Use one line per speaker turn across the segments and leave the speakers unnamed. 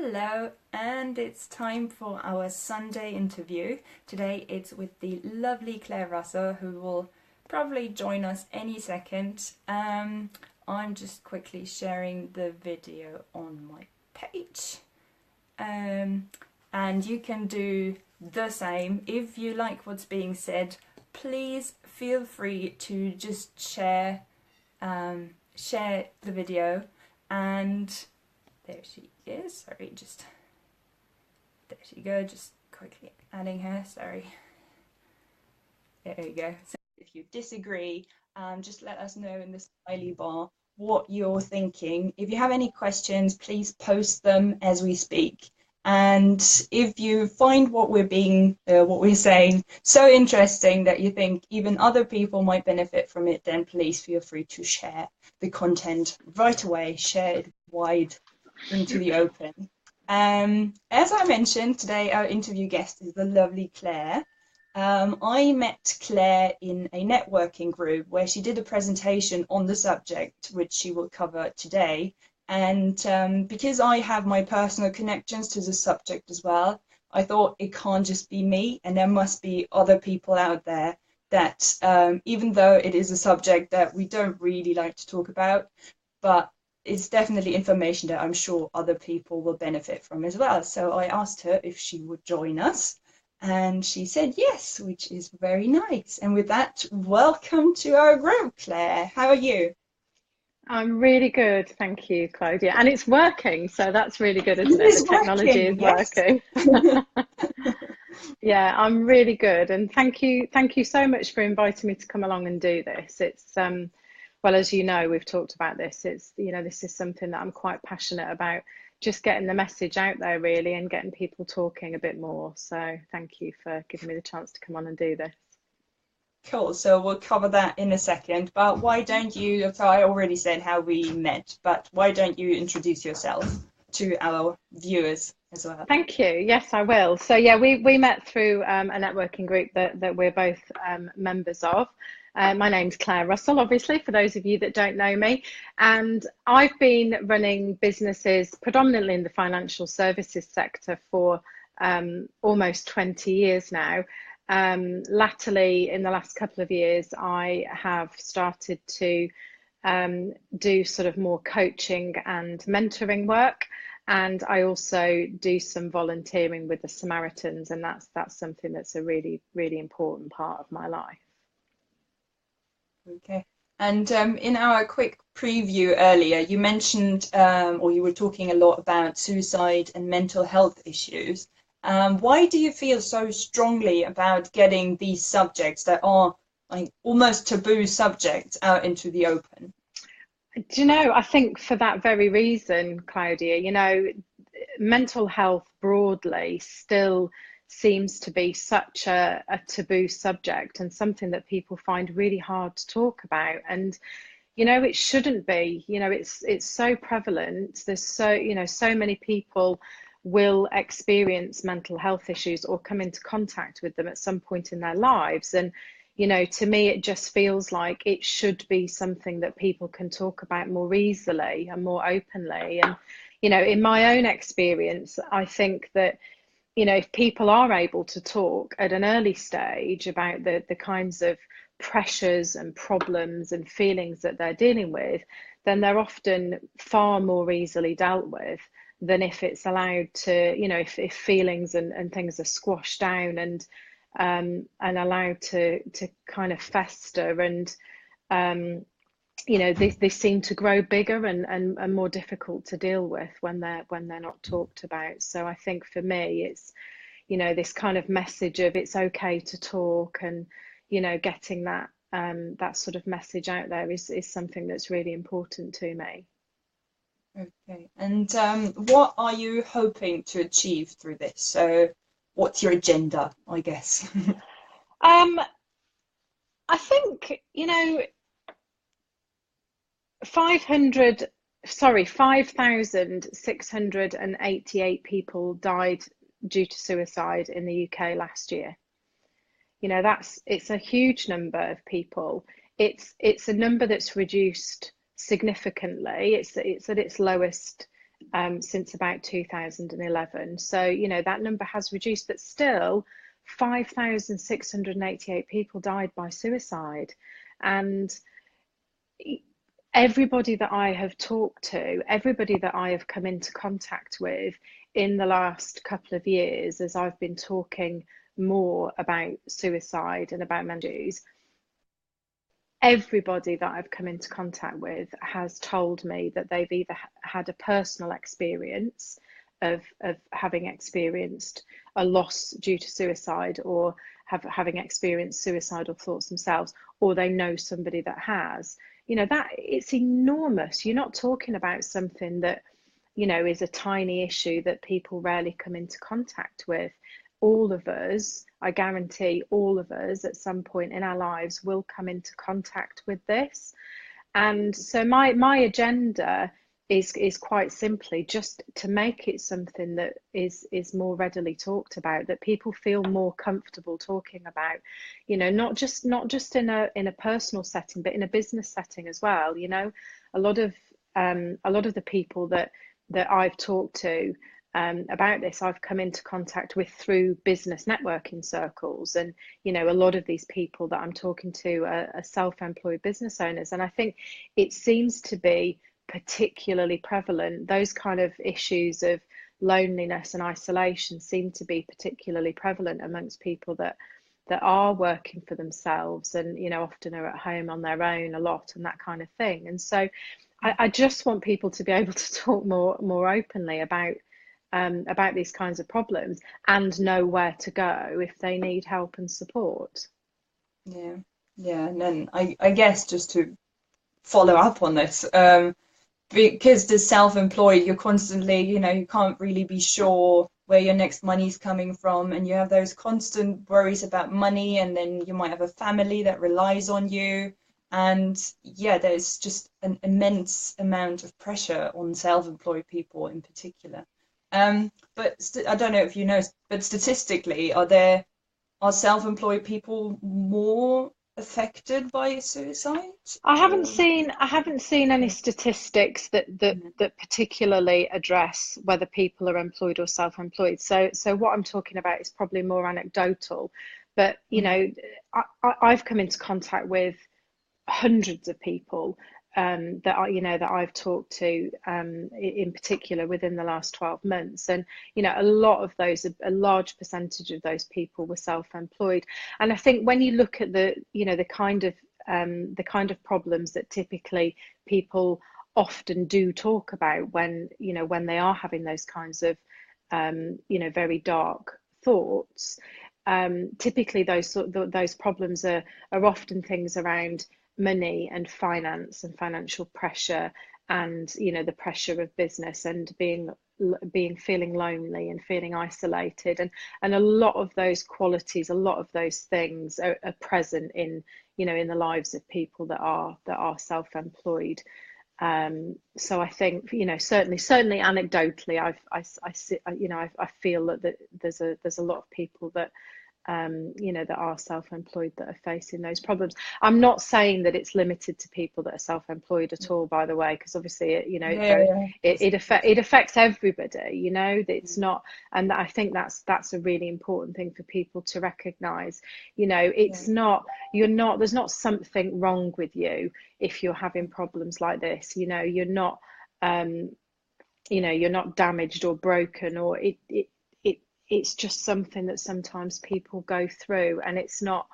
Hello, and it's time for our Sunday interview. Today it's with the lovely Claire Russell, who will probably join us any second. I'm just quickly sharing the video on my page. And you can do the same. If you like what's being said, please feel free to just share the video. And there she is. Sorry, there she go. Just quickly adding her. Sorry. There you go. So if you disagree, just let us know in the smiley bar what you're thinking. If you have any questions, please post them as we speak. And if you find what we're saying so interesting that you think even other people might benefit from it, then please feel free to share the content right away. Share it wide into the open. As I mentioned, today our interview guest is the lovely Claire. I met Claire in a networking group where she did a presentation on the subject, which she will cover today. And because I have my personal connections to the subject as well, I thought it can't just be me, and there must be other people out there that, even though it is a subject that we don't really like to talk about, but it's definitely information that I'm sure other people will benefit from as well. So I asked her if she would join us, and she said yes, which is very nice. And with that, welcome to our group, Claire. How are you?
I'm really good, thank you, Claudia. And it's working, so that's really good, isn't it?
It is
The technology is
working, yes.
working. Yeah, I'm really good, and thank you so much for inviting me to come along and do this. It's well, as you know, we've talked about this. This is something that I'm quite passionate about, just getting the message out there really, and getting people talking a bit more. So thank you for giving me the chance to come on and do this.
Cool, so we'll cover that in a second, but why don't you, so I already said how we met, but why don't you introduce yourself to our viewers as well?
Thank you. Yes, I will. So yeah, we met through a networking group that we're both members of. My name's Claire Russell, obviously, for those of you that don't know me. And I've been running businesses predominantly in the financial services sector for almost 20 years now. Latterly, in the last couple of years, I have started to do sort of more coaching and mentoring work. And I also do some volunteering with the Samaritans, and that's something that's a really, really important part of my life.
Okay. And in our quick preview earlier, you mentioned, or you were talking a lot about suicide and mental health issues. Why do you feel so strongly about getting these subjects that are like almost taboo subjects out into the open?
Do you know, I think for that very reason, Claudia, mental health broadly still seems to be such a taboo subject, and something that people find really hard to talk about. And it shouldn't be. It's so prevalent. There's so many people will experience mental health issues or come into contact with them at some point in their lives. And to me, it just feels like it should be something that people can talk about more easily and more openly. And in my own experience, I think that if people are able to talk at an early stage about the kinds of pressures and problems and feelings that they're dealing with, then they're often far more easily dealt with than if it's allowed to, if feelings and things are squashed down and allowed to kind of fester. And they seem to grow bigger and more difficult to deal with when they're not talked about. So I think for me, it's this kind of message of it's okay to talk, and getting that sort of message out there is something that's really important to me.
Okay. And what are you hoping to achieve through this? So what's your agenda, I guess?
I think 5,688 people died due to suicide in the UK last year. It's a huge number of people. It's a number that's reduced significantly. It's at its lowest since about 2011. So, you know, that number has reduced, but still 5,688 people died by suicide. And everybody that I have talked to, everybody that I have come into contact with in the last couple of years, as I've been talking more about suicide and about mental issues, everybody that I've come into contact with has told me that they've either had a personal experience of having experienced a loss due to suicide, or having experienced suicidal thoughts themselves, or they know somebody that has. You know, that it's enormous. You're not talking about something that, you know, is a tiny issue that people rarely come into contact with. All of us, I guarantee all of us at some point in our lives will come into contact with this. And so my agenda is quite simply just to make it something that is more readily talked about, that people feel more comfortable talking about, you know, not just in a personal setting, but in a business setting as well. You know, a lot of the people that I've talked to about this, I've come into contact with through business networking circles. And, you know, a lot of these people that I'm talking to are self-employed business owners. And I think it seems to be particularly prevalent. Those kind of issues of loneliness and isolation seem to be particularly prevalent amongst people that are working for themselves, and, you know, often are at home on their own a lot, and that kind of thing. And so I just want people to be able to talk more openly about these kinds of problems, and know where to go if they need help and support.
Yeah, yeah, and then I guess just to follow up on this, because the self-employed, you're constantly, you know, you can't really be sure where your next money's coming from, and you have those constant worries about money, and then you might have a family that relies on you. And yeah, there's just an immense amount of pressure on self-employed people in particular. But I don't know if you know, but statistically, are self-employed people more affected by suicide? Or
I haven't seen any statistics that particularly address whether people are employed or self-employed. So what I'm talking about is probably more anecdotal. But, you know, I've come into contact with hundreds of people that I've talked to in particular within the last 12 months. And, you know, a large percentage of those people were self-employed. And I think when you look at the kind of problems that typically people often do talk about when they are having those kinds of very dark thoughts, typically those problems are often things around money and finance and financial pressure, and, you know, the pressure of business, and feeling lonely and feeling isolated, and a lot of those qualities, a lot of those things are present in the lives of people that are self-employed. So I think, you know, certainly anecdotally, I feel that there's a lot of people that that are self-employed that are facing those problems. I'm not saying that it's limited to people that are self-employed at all, by the way, because obviously it affects everybody. You know, it's not, and I think that's a really important thing for people to recognize. You know, it's not, there's not something wrong with you if you're having problems like this. You know, you're not you're not damaged or broken, or it's just something that sometimes people go through. And it's not,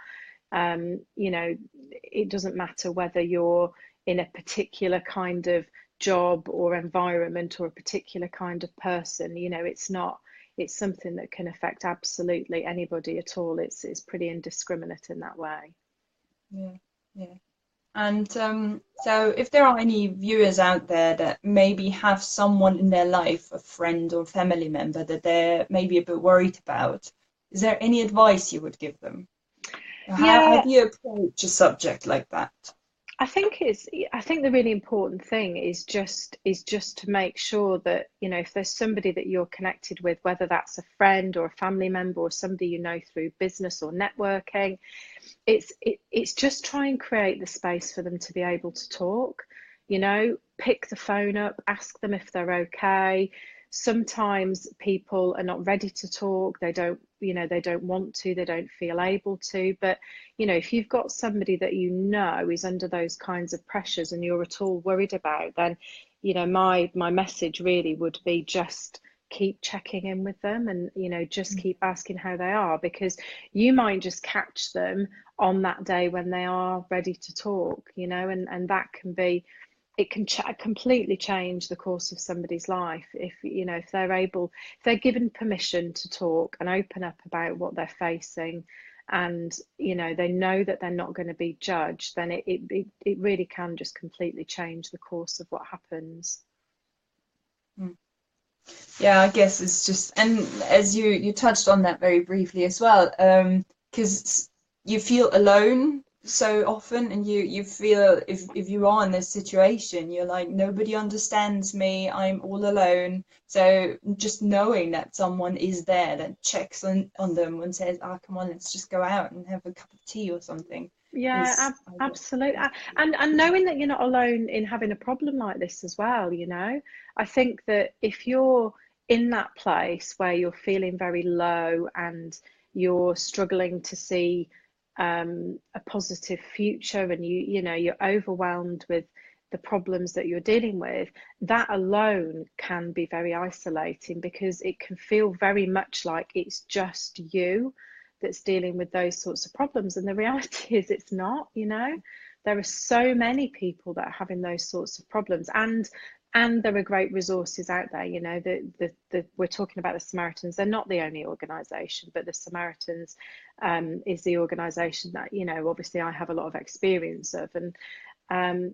it doesn't matter whether you're in a particular kind of job or environment, or a particular kind of person. You know, it's something that can affect absolutely anybody at all. It's pretty indiscriminate in that way.
Yeah. And so if there are any viewers out there that maybe have someone in their life, a friend or family member, that they're maybe a bit worried about, is there any advice you would give them? How do you approach a subject like that?
I think the really important thing is just to make sure that, you know, if there's somebody that you're connected with, whether that's a friend or a family member or somebody you know through business or networking, it's just try and create the space for them to be able to talk. you know, pick the phone up, ask them if they're okay. Sometimes people are not ready to talk. They don't, you know, they don't want to, they don't feel able to. But, you know, if you've got somebody that you know is under those kinds of pressures and you're at all worried about, then, you know, my message really would be just keep checking in with them, and, you know, just keep asking how they are, because you might just catch them on that day when they are ready to talk, you know, and that can be, it can completely change the course of somebody's life if, you know, if they're able, if they're given permission to talk and open up about what they're facing, and, you know, they know that they're not going to be judged, then it really can just completely change the course of what happens.
Yeah, I guess it's just, and as you touched on that very briefly as well, because you feel alone so often, and you feel if you are in this situation, you're like, nobody understands me, I'm all alone. So just knowing that someone is there that checks on them and says, "Ah, come on, let's just go out and have a cup of tea or something,"
Yeah,
is, I guess,
absolutely.
is
And
really
knowing that you're not alone in having a problem like this as well, you know, I think that if you're in that place where you're feeling very low and you're struggling to see a positive future, and you know, you're overwhelmed with the problems that you're dealing with, that alone can be very isolating, because it can feel very much like it's just you that's dealing with those sorts of problems. And the reality is it's not, you know. There are so many people that are having those sorts of problems, and there are great resources out there, you know. We're talking about the Samaritans. They're not the only organisation, but the Samaritans is the organisation that, you know, obviously I have a lot of experience of. And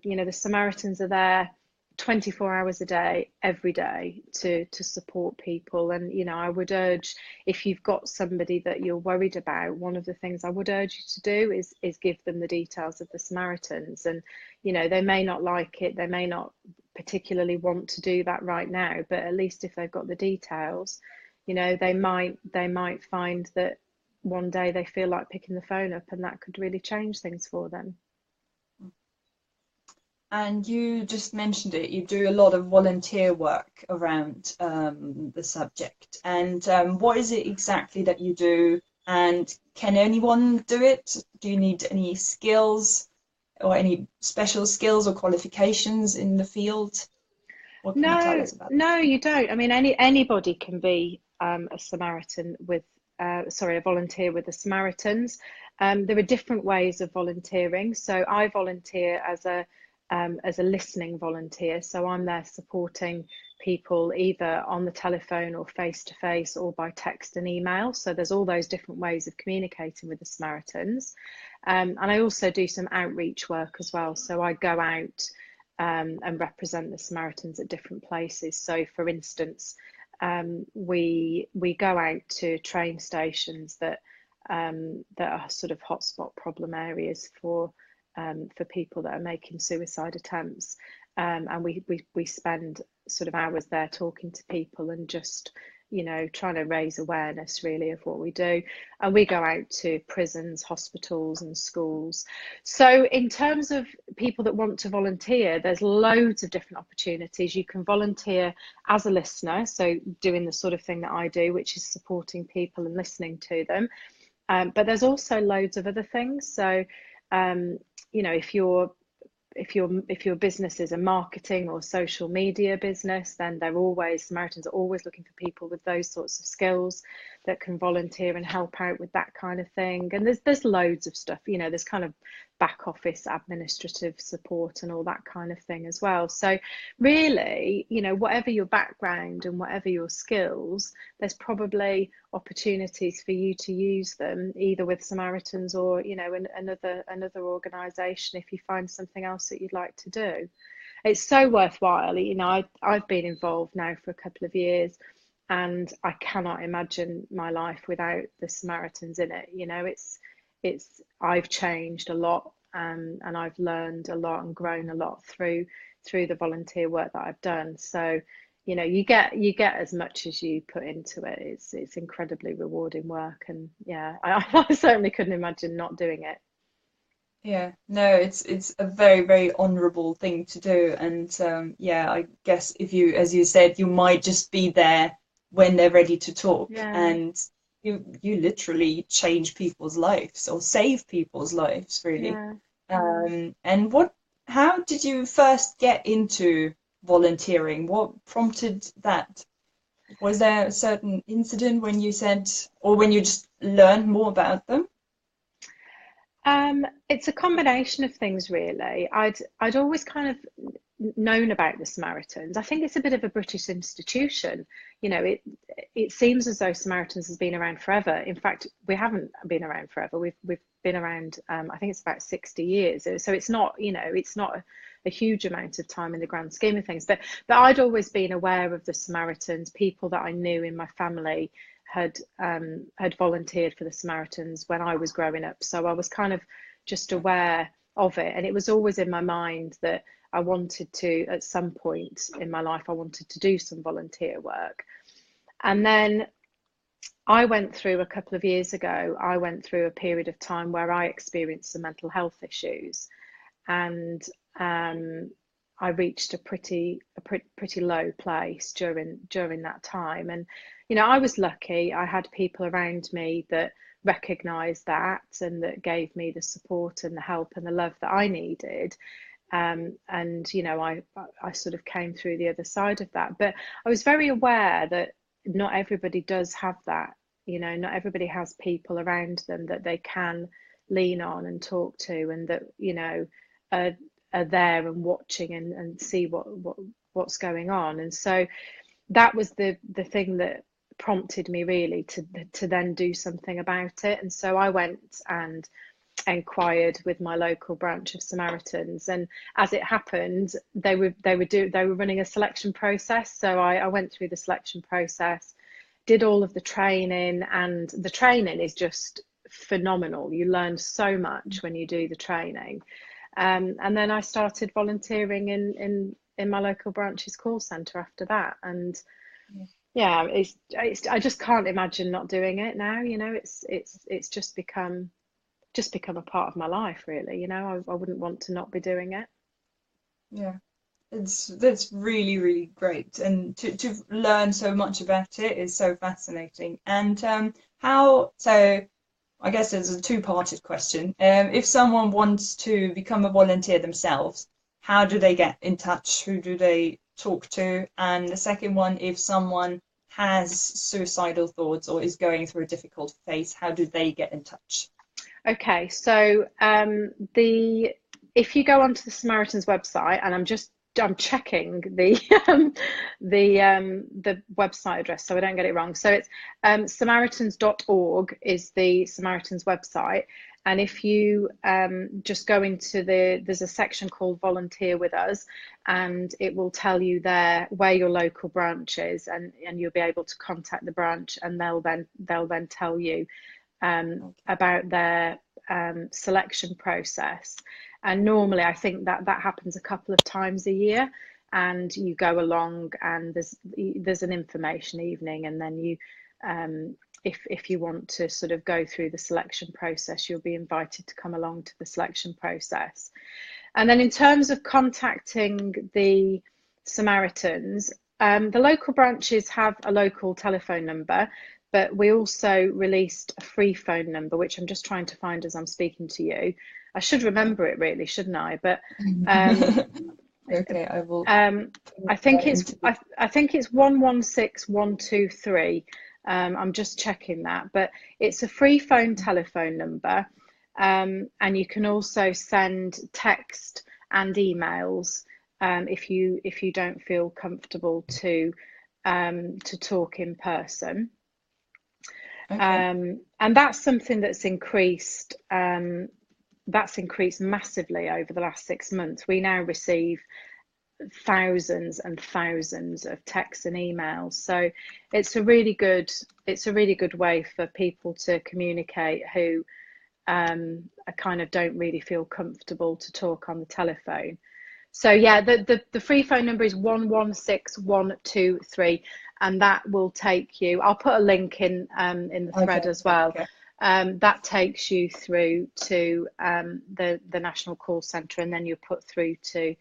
you know, the Samaritans are there 24 hours a day, every day, to support people. And, you know, I would urge, if you've got somebody that you're worried about, one of the things I would urge you to do is give them the details of the Samaritans. And, you know, they may not like it, they may not particularly want to do that right now, but at least if they've got the details, you know, they might find that one day they feel like picking the phone up, and that could really change things for them.
And you just mentioned it, you do a lot of volunteer work around the subject. And what is it exactly that you do? And can anyone do it? Do you need any skills or any special skills or qualifications in the field? What can you tell
No,
us about
no, you don't. I mean, anybody can be a Samaritan with, sorry, a volunteer with the Samaritans. There are different ways of volunteering. So I volunteer as a listening volunteer. So I'm there supporting people either on the telephone or face to face or by text and email. So there's all those different ways of communicating with the Samaritans. And I also do some outreach work as well. So I go out and represent the Samaritans at different places. So, for instance, we go out to train stations that are sort of hotspot problem areas for people that are making suicide attempts, and we spend sort of hours there talking to people and just, you know, trying to raise awareness really of what we do. And we go out to prisons, hospitals and schools. So in terms of people that want to volunteer, there's loads of different opportunities. You can volunteer as a listener, so doing the sort of thing that I do, which is supporting people and listening to them. But there's also loads of other things. So you know, if your business is a marketing or social media business, then Samaritans are always looking for people with those sorts of skills that can volunteer and help out with that kind of thing. And there's loads of stuff, you know, there's kind of back office administrative support and all that kind of thing as well. So really, you know, whatever your background and whatever your skills, there's probably opportunities for you to use them either with Samaritans or, you know, another organisation if you find something else that you'd like to do. It's so worthwhile. You know, I've been involved now for a couple of years, and I cannot imagine my life without the Samaritans in it. You know, it's I've changed a lot, and I've learned a lot and grown a lot through the volunteer work that I've done. So, you know, you get as much as you put into it. It's incredibly rewarding work, and yeah, I certainly couldn't imagine not doing it.
Yeah, no, it's a very, very honorable thing to do. And yeah, I guess if you, as you said, you might just be there when they're ready to talk,
Yeah,
and you literally change people's lives or save people's lives, really.
yeah.
And how did you first get into volunteering? What prompted that? Was there a certain incident when you said, or when you just learned more about them?
It's a combination of things, really. I'd always kind of known about the Samaritans. I think it's a bit of a British institution. You know, it seems as though Samaritans has been around forever. In fact, we haven't been around forever. We've been around. I think it's about 60 years. So it's not, you know, it's not a huge amount of time in the grand scheme of things. But I'd always been aware of the Samaritans. People that I knew in my family had volunteered for the Samaritans when I was growing up. So I was kind of just aware of it, and it was always in my mind that I wanted to, at some point in my life, I wanted to do some volunteer work. And then I went through, a couple of years ago, I went through a period of time where I experienced some mental health issues, and I reached a pretty low place during that time. And you know, I was lucky. I had people around me that recognised that and that gave me the support and the help and the love that I needed. And you know, I sort of came through the other side of that. But I was very aware that not everybody does have that. You know, not everybody has people around them that they can lean on and talk to, and that, you know, are, are there and watching and see what's going on. And so that was the thing that prompted me really to then do something about it. And so I went and inquired with my local branch of Samaritans, and as it happened, they were running a selection process. So I went through the selection process, did all of the training, and the training is just phenomenal. You learn so much when you do the training. And then I started volunteering in my local branch's call centre after that. And yeah, I just can't imagine not doing it now. You know, it's just become a part of my life, really. You know, I wouldn't want to not be doing it.
Yeah. That's really, really great, and to learn so much about it is so fascinating. And how, so I guess there's a two-parted question. If someone wants to become a volunteer themselves, how do they get in touch? Who do they talk to? And the second one, if someone has suicidal thoughts or is going through a difficult phase, how do they get in touch?
Okay, so the if you go onto the Samaritans website, and I'm checking the website address so I don't get it wrong. So it's samaritans.org is the Samaritans website. And if you just go into there's a section called Volunteer with Us, and it will tell you there where your local branch is, and you'll be able to contact the branch, and they'll then tell you about their selection process. And normally, I think that happens a couple of times a year, and you go along, and there's an information evening, and then you, if you want to sort of go through the selection process, you'll be invited to come along to the selection process. And then in terms of contacting the Samaritans, the local branches have a local telephone number, but we also released a free phone number, which I'm just trying to find as I'm speaking to you. I should remember it really, shouldn't I? But
Okay, I will
I
put
think
that
it's
into
I think it's 116123. I'm just checking that, but it's a free phone telephone number, and you can also send text and emails if you don't feel comfortable to talk in person.
okay.
And that's something that's increased. That's increased massively over the last 6 months. We now receive thousands and thousands of texts and emails. So it's a really good way for people to communicate who kind of don't really feel comfortable to talk on the telephone. So yeah, the free phone number is 116123, and that will take you. I'll put a link in the thread
Okay,
as well.
okay.
that takes you through to the National Call Centre, and then you're put through to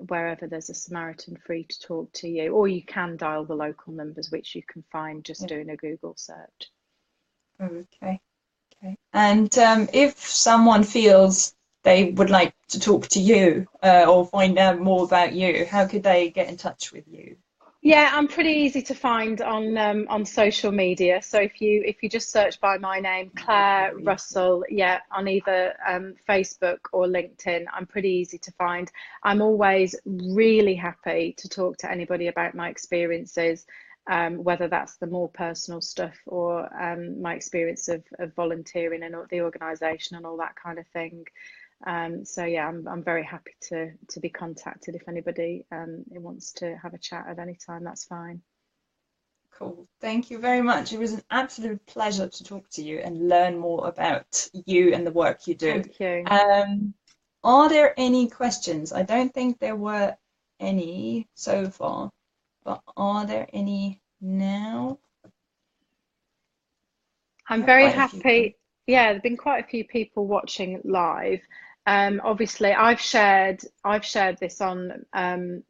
wherever there's a Samaritan free to talk to you, or you can dial the local numbers, which you can find just doing a Google search.
Okay. Okay. And if someone feels they would like to talk to you or find out more about you, how could they get in touch with you?
Yeah, I'm pretty easy to find on social media. So if you just search by my name, Claire Russell, yeah, on either Facebook or LinkedIn, I'm pretty easy to find. I'm always really happy to talk to anybody about my experiences, whether that's the more personal stuff or my experience of volunteering and the organisation and all that kind of thing. So yeah, I'm very happy to be contacted if anybody wants to have a chat at any time. That's fine.
Cool. Thank you very much. It was an absolute pleasure to talk to you and learn more about you and the work you do.
Thank you.
Are there any questions? I don't think there were any so far, but are there any now?
I'm very happy. Yeah, there've been quite a few people watching live. Obviously, I've shared this on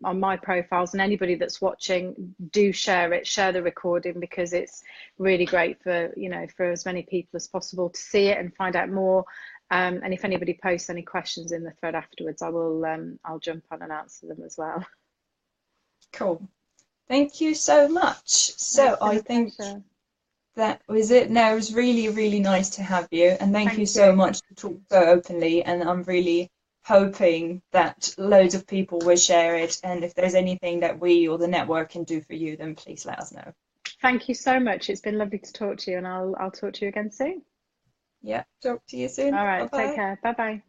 my profiles, and anybody that's watching, do share it, share the recording, because it's really great for for as many people as possible to see it and find out more. And if anybody posts any questions in the thread afterwards, I'll jump on and answer them as well.
Cool. Thank you so much. So I think that was it. No, it was really, really nice to have you. And thank you so much to talk so openly. And I'm really hoping that loads of people will share it. And if there's anything that we or the network can do for you, then please let us know.
Thank you so much. It's been lovely to talk to you, and I'll talk to you again soon.
Yeah, talk to you soon.
All right,
Bye-bye.
take care. Bye-bye.